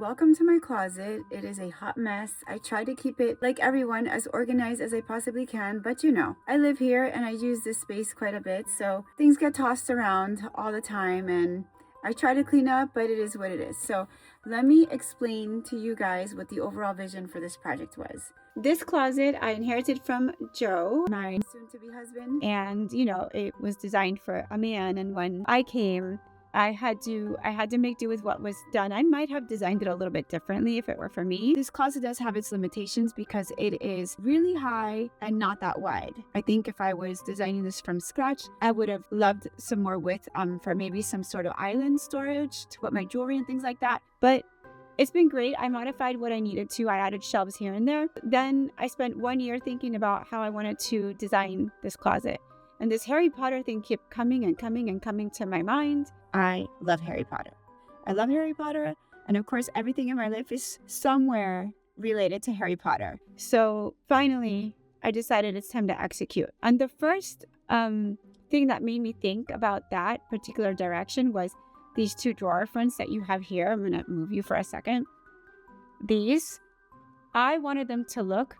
welcome to my closet. It is a hot mess. I try to keep it, like everyone, as organized as I possibly can, but I live here and I use this space quite a bit, so things get tossed around all the time and I try to clean up, but it is what it is. So let me explain to you guys what the overall vision for this project was. This closet I inherited from Joe, my soon-to-be husband, and it was designed for a man. And when I came, I had to make do with what was done. I might have designed it a little bit differently if it were for me. This closet does have its limitations because it is really high and not that wide. I think if I was designing this from scratch, I would have loved some more width for maybe some sort of island storage to put my jewelry and things like that. But it's been great. I modified what I needed to. I added shelves here and there. Then I spent 1 year thinking about how I wanted to design this closet. And this Harry Potter thing kept coming and coming and coming to my mind. I love Harry Potter. I love Harry Potter. And of course, everything in my life is somewhere related to Harry Potter. So finally, I decided it's time to execute. And the first thing that made me think about that particular direction was these two drawer fronts that you have here. I'm going to move you for a second. These, I wanted them to look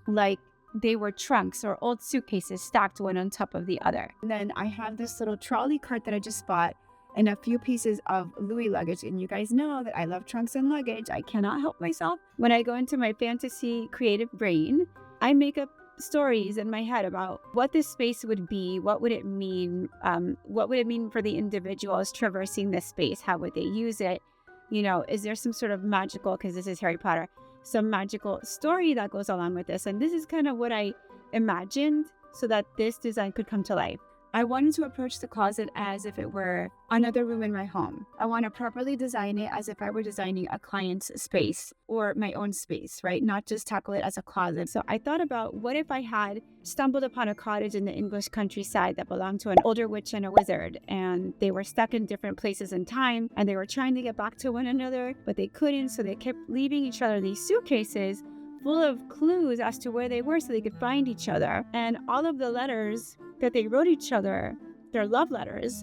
like they were trunks or old suitcases stacked one on top of the other. And then I have this little trolley cart that I just bought and a few pieces of Louis luggage. And you guys know that I love trunks and luggage. I cannot help myself. When I go into my fantasy creative brain, I make up stories in my head about what this space would be, what would it mean for the individuals traversing this space, how would they use it, is there some sort of magical, because this is Harry Potter, some magical story that goes along with this. And this is kind of what I imagined so that this design could come to life. I wanted to approach the closet as if it were another room in my home. I want to properly design it as if I were designing a client's space or my own space, right? Not just tackle it as a closet. So I thought about, what if I had stumbled upon a cottage in the English countryside that belonged to an older witch and a wizard, and they were stuck in different places in time, and they were trying to get back to one another, but they couldn't, so they kept leaving each other these suitcases full of clues as to where they were so they could find each other. And all of the letters that they wrote each other, their love letters,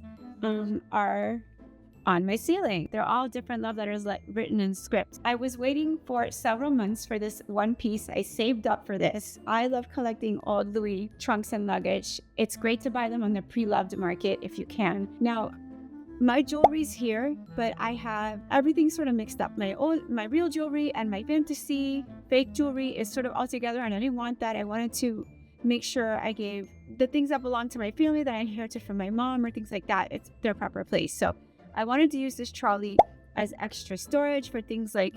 are on my ceiling. They're all different love letters written in script. I was waiting for several months for this one piece. I saved up for this. I love collecting old Louis trunks and luggage. It's great to buy them on the pre-loved market if you can. Now, my jewelry's here, but I have everything sort of mixed up. My real jewelry and my fantasy fake jewelry is sort of all together, and I didn't want that. I wanted to make sure I gave the things that belong to my family that I inherited from my mom or things like that, it's their proper place. So I wanted to use this trolley as extra storage for things like,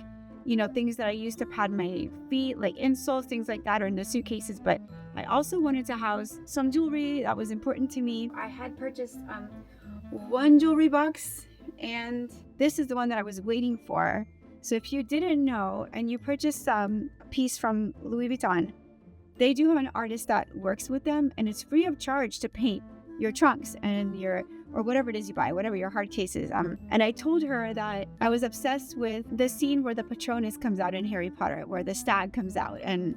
things that I use to pad my feet, like insoles, things like that, or in the suitcases. But I also wanted to house some jewelry that was important to me. I had purchased one jewelry box, and this is the one that I was waiting for. So if you didn't know and you purchased a piece from Louis Vuitton, they do have an artist that works with them, and it's free of charge to paint your trunks and or whatever it is you buy, whatever your hard case is. And I told her that I was obsessed with the scene where the Patronus comes out in Harry Potter, where the stag comes out and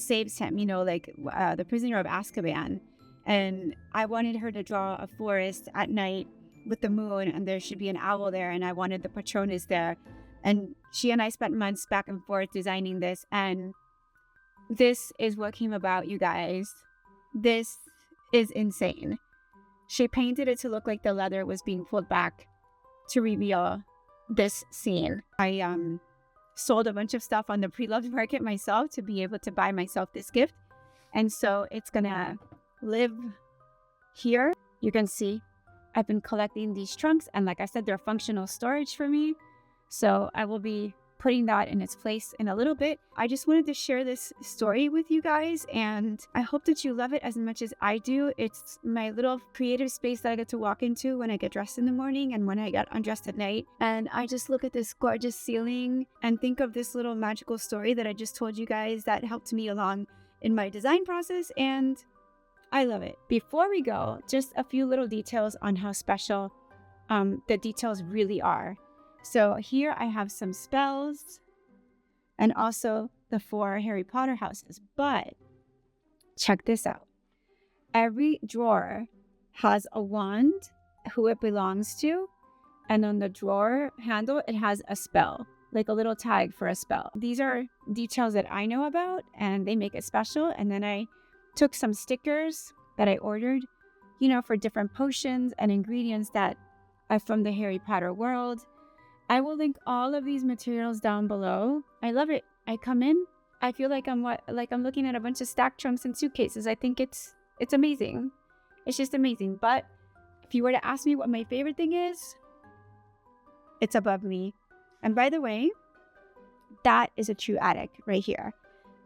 saves him, the prisoner of Azkaban. And I wanted her to draw a forest at night with the moon, and there should be an owl there, and I wanted the Patronus there. And she and I spent months back and forth designing this, and this is what came about, you guys. This is insane. She painted it to look like the leather was being pulled back to reveal this scene. I sold a bunch of stuff on the pre-loved market myself to be able to buy myself this gift. And so it's gonna live here. You can see I've been collecting these trunks, and like I said, they're functional storage for me. So I will be putting that in its place in a little bit. I just wanted to share this story with you guys, and I hope that you love it as much as I do. It's my little creative space that I get to walk into when I get dressed in the morning and when I get undressed at night. And I just look at this gorgeous ceiling and think of this little magical story that I just told you guys that helped me along in my design process, and I love it. Before we go, just a few little details on how special the details really are. So here I have some spells and also the 4 Harry Potter houses. But check this out. Every drawer has a wand, who it belongs to, And on the drawer handle, it has a spell, like a little tag for a spell. These are details that I know about and they make it special. And then I took some stickers that I ordered, for different potions and ingredients that are from the Harry Potter world. I will link all of these materials down below. I love it. I come in, I feel like I'm looking at a bunch of stacked trunks and suitcases. I think it's amazing. It's just amazing. But if you were to ask me what my favorite thing is, it's above me. And by the way, that is a true attic right here.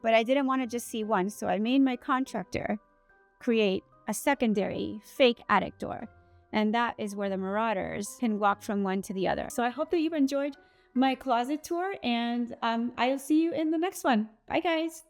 But I didn't want to just see one, so I made my contractor create a secondary fake attic door. And that is where the marauders can walk from one to the other. So I hope that you've enjoyed my closet tour, and I'll see you in the next one. Bye, guys.